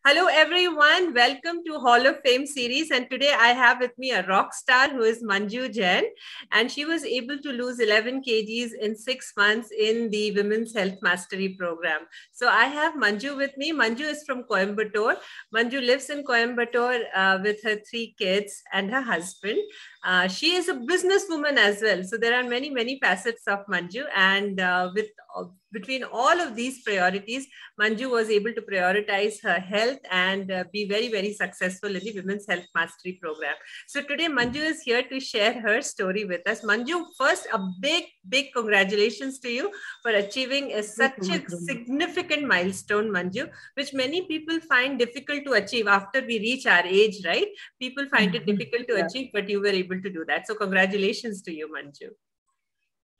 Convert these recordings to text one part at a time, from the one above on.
Hello, everyone. Welcome to Hall of Fame series. And today I have with me a rock star who is Manju Jain. And she was able to lose 11 kgs in 6 months in the Women's Health Mastery Program. So I have Manju with me. Manju is from Coimbatore. Manju lives in Coimbatore with her 3 kids and her husband. She is a businesswoman as well. So there are many, many facets of Manju. And between all of these priorities, Manju was able to prioritize her health and be very, very successful in the Women's Health Mastery Program. So today, Manju is here to share her story with us. Manju, first, a big, big congratulations to you for achieving such a significant milestone, Manju, which many people find difficult to achieve after we reach our age, right? People find it difficult to achieve, but you were able to do that. So congratulations to you, Manju.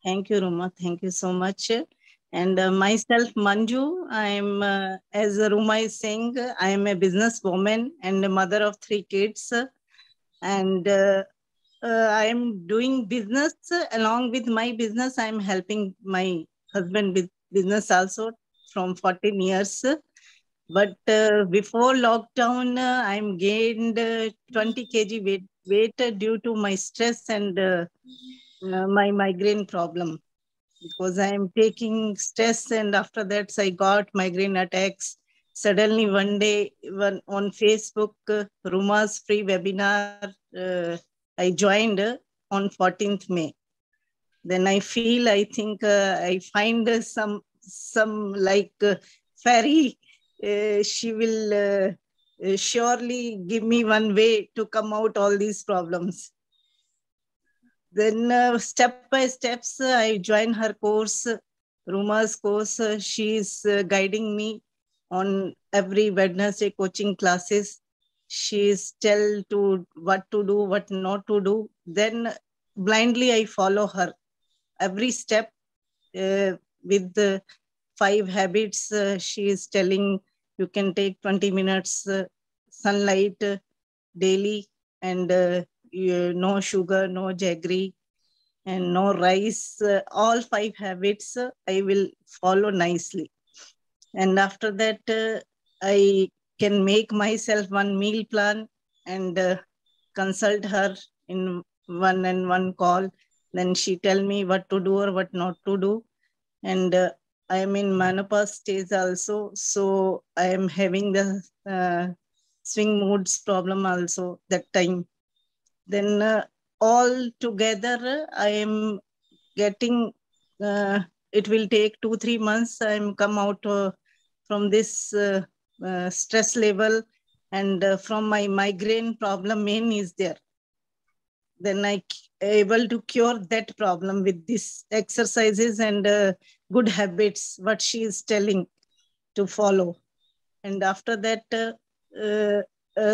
Thank you, Ruma. Thank you so much. And myself, Manju, I'm, as Ruma is saying, I am a businesswoman and a mother of 3 kids. And I am doing business. Along with my business, I'm helping my husband with business also from 14 years. But before lockdown, I'm gained 20 kg weight due to my stress and my migraine problem. Because I am taking stress, and after that I got migraine attacks. Suddenly one day on Facebook, Ruma's free webinar, I joined on 14th May. Then I think I find some like fairy, she will surely give me one way to come out all these problems. Then step by steps, I join her course, Ruma's course. She is guiding me on every Wednesday coaching classes. She is tell to what to do, what not to do. Then blindly I follow her every step with the 5 habits. She is telling you can take 20 minutes sunlight daily, and no sugar, no jaggery, and no rice. All 5 habits I will follow nicely. And after that, I can make myself one meal plan and consult her in one call. Then she tell me what to do or what not to do. And I am in menopause stage also. So I am having the swing moods problem also that time. Then all together, I am getting, it will take 2-3 months. I am come out from this stress level, and from my migraine problem main is there. Then I able to cure that problem with these exercises and good habits, what she is telling to follow. And after that,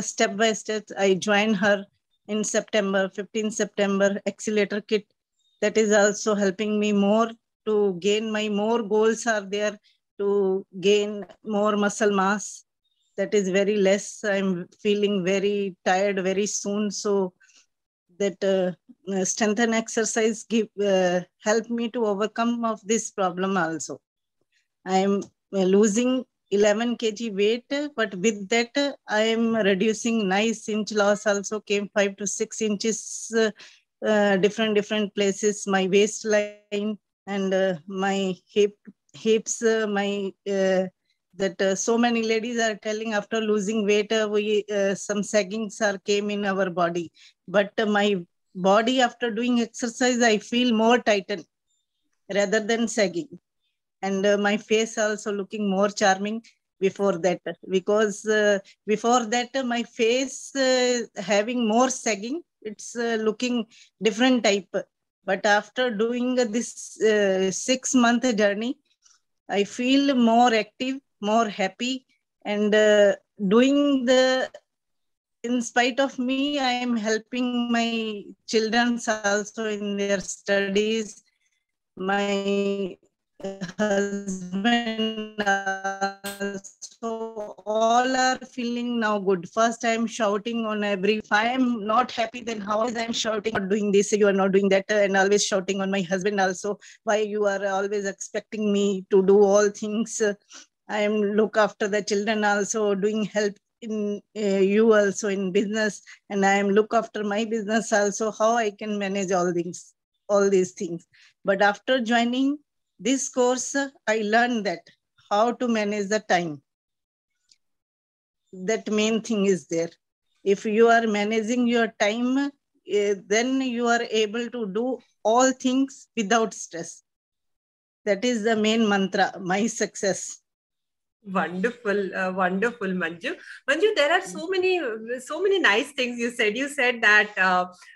step by step, I join her in September, 15 September accelerator kit. That is also helping me more to gain my more goals are there to gain more muscle mass. That is very less. I'm feeling very tired very soon. So that strengthen exercise help me to overcome of this problem also. I'm losing 11 kg weight, but with that, I am reducing nice inch loss also came 5 to 6 inches, different places, my waistline and my hips, so many ladies are telling after losing weight, some saggings are came in our body. But my body after doing exercise, I feel more tightened rather than sagging. And my face also looking more charming before that, because before that my face having more sagging, it's looking different type. But after doing this 6-month journey, I feel more active, more happy, and doing in spite of me, I am helping my children also in their studies. My husband also, all are feeling now good. First, I'm shouting on if I am not happy, then how is I'm shouting, not doing this, you are not doing that, and always shouting on my husband also, why you are always expecting me to do all things. I am look after the children also, doing help in you also in business, and I am look after my business also, how I can manage all these things. But after joining this course, I learned that how to manage the time. That main thing is there. If you are managing your time, then you are able to do all things without stress. That is the main mantra, my success. Wonderful, wonderful, Manju. Manju, there are so many nice things you said. You said that,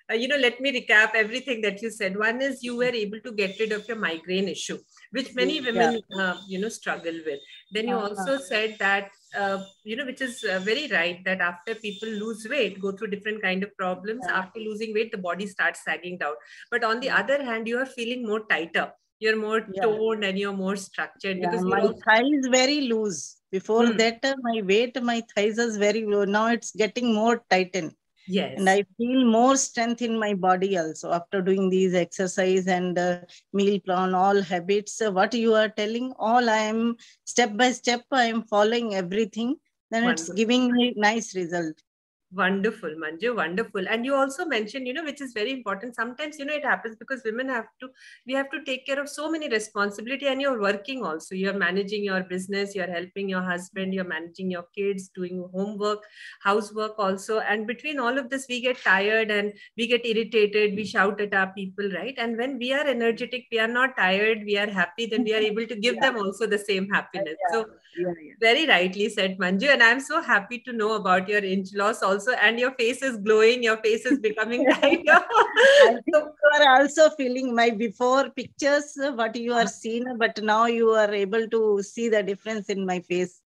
let me recap everything that you said. One is you were able to get rid of your migraine issue, which many women, struggle with. Then you also said that, which is very right, that after people lose weight, go through different kind of problems, after losing weight, the body starts sagging down. But on the other hand, you are feeling more tighter. You're more toned and you're more structured, because my thigh is very loose. Before that, my thighs is very low. Now it's getting more tightened. Yes. And I feel more strength in my body also after doing these exercise and meal plan, all habits. What you are telling, all I am step by step, I am following everything. Then it's giving me nice result. Wonderful, Manju, wonderful. And you also mentioned, which is very important. Sometimes, it happens because we have to take care of so many responsibility, and you're working also. You're managing your business, you're helping your husband, you're managing your kids, doing homework, housework also. And between all of this, we get tired and we get irritated. We shout at our people, right? And when we are energetic, we are not tired, we are happy, then we are able to give them also the same happiness. So very rightly said, Manju. And I'm so happy to know about your inch loss also. And your face is glowing, your face is becoming tighter. I think you are also feeling my before pictures, what you are seeing, but now you are able to see the difference in my face.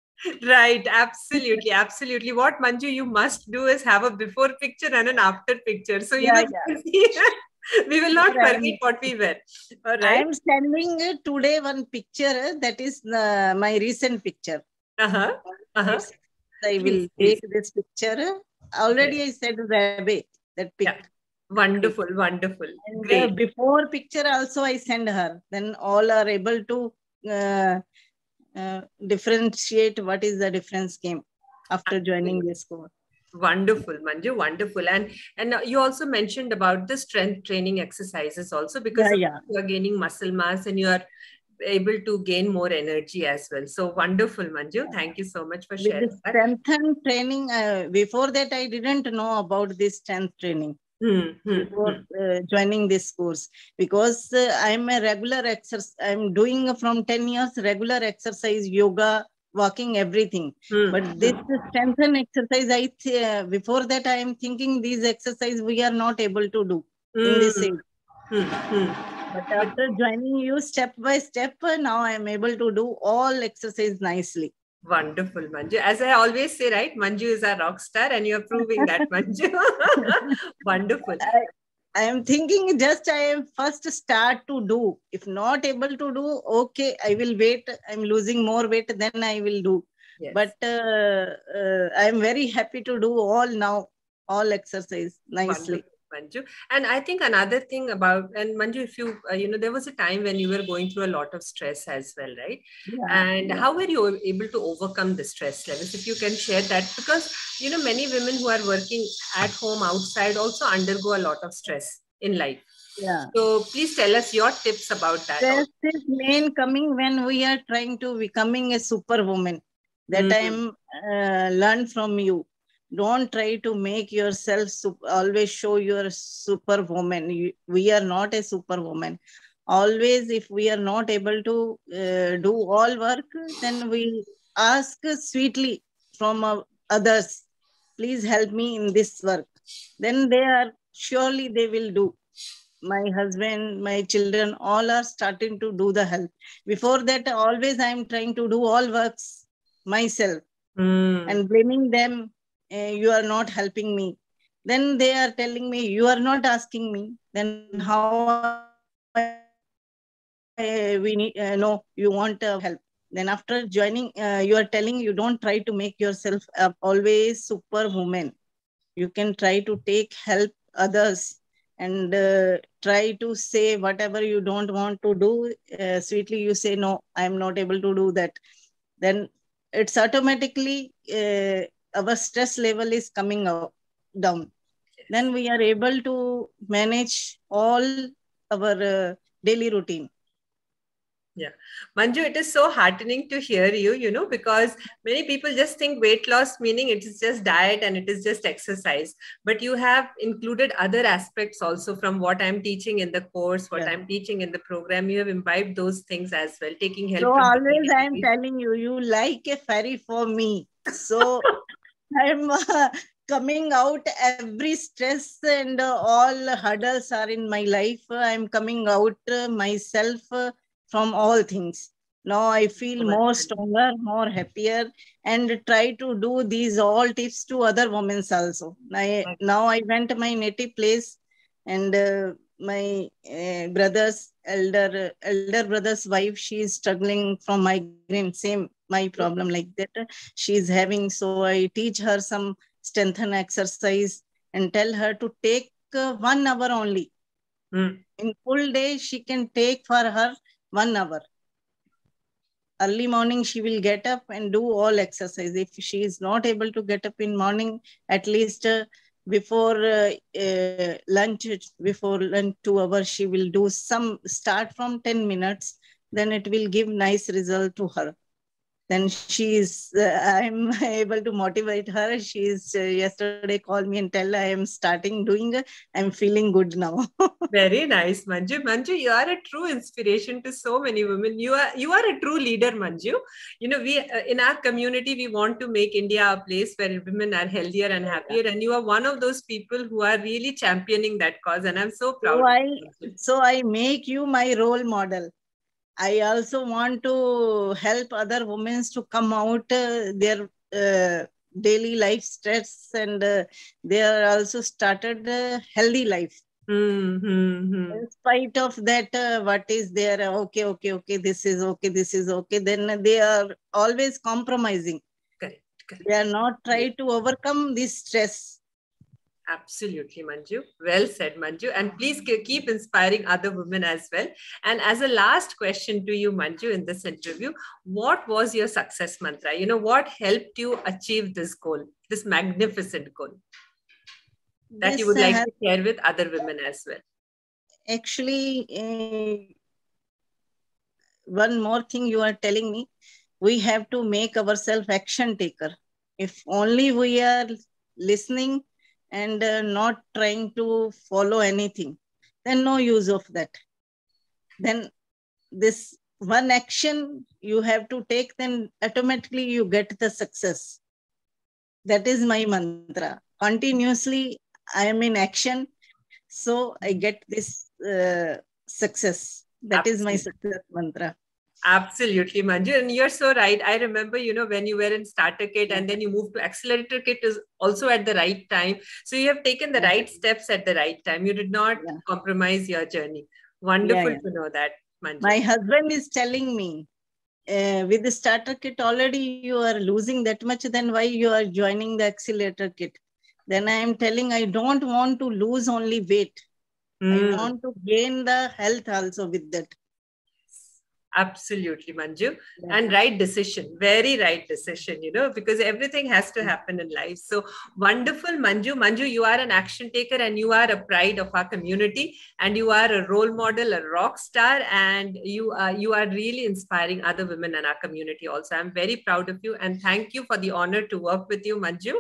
Right, absolutely, absolutely. What, Manju, you must do is have a before picture and an after picture. So we will not forget what we were. All right. I am sending today one picture, that is my recent picture. I will take this picture. Already I said Rabe, that pic. Wonderful, wonderful. And great. Before picture also I send her. Then all are able to differentiate what is the difference came after joining this course. Wonderful, Manju, wonderful. And you also mentioned about the strength training exercises also, because you are gaining muscle mass and you are able to gain more energy as well. So wonderful, Manju. Thank you so much for sharing that. Strength training, before that I didn't know about this strength training. Before joining this course, because I'm a regular exercise, I'm doing from 10 years regular exercise, yoga, walking, everything. But this strength and exercise, before that I am thinking these exercise we are not able to do in this age. But after joining you step by step, now I am able to do all exercise nicely. Wonderful, Manju. As I always say, right, Manju is a rock star, and you're proving that, Manju. Wonderful. I am thinking just I am first start to do. If not able to do, okay, I will wait. I'm losing more weight, then I will do. Yes. But I am very happy to do all now, all exercise nicely. Wonderful, Manju. And I think another thing about, and Manju, if you, there was a time when you were going through a lot of stress as well, right? And how were you able to overcome the stress levels? If you can share that, because, many women who are working at home, outside also undergo a lot of stress in life. So please tell us your tips about that. Stress is main coming when we are trying to becoming a superwoman. That I am learned from you. Don't try to make yourself always show you're superwoman. We are not a superwoman. Always, if we are not able to do all work, then we ask sweetly from others, please help me in this work. Then surely they will do. My husband, my children, all are starting to do the help. Before that, always I am trying to do all works myself and blaming them. You are not helping me. Then they are telling me, you are not asking me. Then how we need, no, you want help. Then after joining, you are telling you don't try to make yourself always superwoman. You can try to take help others and try to say whatever you don't want to do. Sweetly you say, no, I am not able to do that. Then it's automatically our stress level is coming down. Yes. Then we are able to manage all our daily routine. Yeah. Manju, it is so heartening to hear you, because many people just think weight loss meaning it is just diet and it is just exercise. But you have included other aspects also from what I'm teaching in the course, what I'm teaching in the program. You have imbibed those things as well, taking help So from always I am the telling you, you like a fairy for me. So I'm coming out every stress and all hurdles are in my life. I'm coming out myself from all things. Now I feel more stronger, more happier, and try to do these all tips to other women also. Now I went to my native place, and my elder brother's wife, she is struggling from migraine, same my problem like that. She is having, so I teach her some strengthen exercise and tell her to take 1 hour only. In full day, she can take for her 1 hour. Early morning, she will get up and do all exercise. If she is not able to get up in morning, at least before lunch 2 hours, she will do some, start from 10 minutes. Then it will give nice result to her. Then she is, I'm able to motivate her. She is yesterday called me and tell I am starting doing, I'm feeling good now. Very nice, Manju. Manju, you are a true inspiration to so many women. You are a true leader, Manju. We in our community, we want to make India a place where women are healthier and happier. And you are one of those people who are really championing that cause. And I'm so proud. So I make you my role model. I also want to help other women to come out their daily life stress, and they are also started a healthy life. In spite of that, what is there? Okay, this is okay. Then they are always compromising. Correct. They are not trying to overcome this stress. Absolutely, Manju. Well said, Manju. And please keep inspiring other women as well. And as a last question to you, Manju, in this interview, what was your success mantra? What helped you achieve this goal, this magnificent goal that you would like to share with other women as well? Actually, one more thing you are telling me, we have to make ourselves action taker. If only we are listening and not trying to follow anything, then no use of that. Then this one action you have to take, then automatically you get the success. That is my mantra. Continuously, I am in action, so I get this success. That is my success mantra. Absolutely, Manju. And you're so right. I remember, when you were in starter kit and then you moved to accelerator kit is also at the right time. So you have taken the right steps at the right time. You did not compromise your journey. Wonderful to know that, Manju. My husband is telling me, with the starter kit already you are losing that much, then why you are joining the accelerator kit? Then I am telling, I don't want to lose only weight. I want to gain the health also with that. Absolutely, Manju. And right decision, very right decision, because everything has to happen in life. So wonderful, Manju. Manju, you are an action taker and you are a pride of our community, and you are a role model, a rock star, and you are really inspiring other women in our community also. I'm very proud of you, and thank you for the honor to work with you, Manju.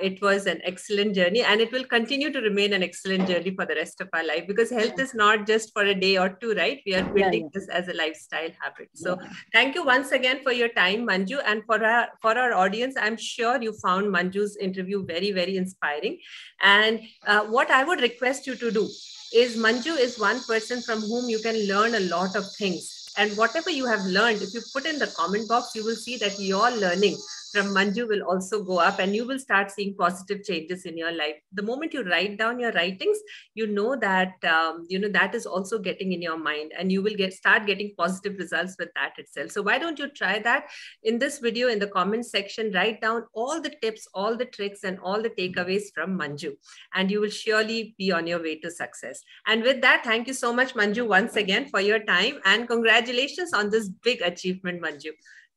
It was an excellent journey, and it will continue to remain an excellent journey for the rest of our life, because health is not just for a day or two, right? We are building this as a lifestyle habit. So thank you once again for your time, Manju, and for our audience. I'm sure you found Manju's interview very, very inspiring. And what I would request you to do is, Manju is one person from whom you can learn a lot of things. And whatever you have learned, if you put in the comment box, you will see that your learning from Manju will also go up, and you will start seeing positive changes in your life. The moment you write down your writings, that that is also getting in your mind, and you will start getting positive results with that itself. So why don't you try that? In this video, in the comment section, write down all the tips, all the tricks, and all the takeaways from Manju, and you will surely be on your way to success. And with that, thank you so much, Manju, once again for your time, and congratulations on this big achievement, Manju.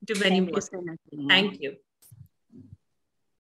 to many Thank more. you so much. Thank you.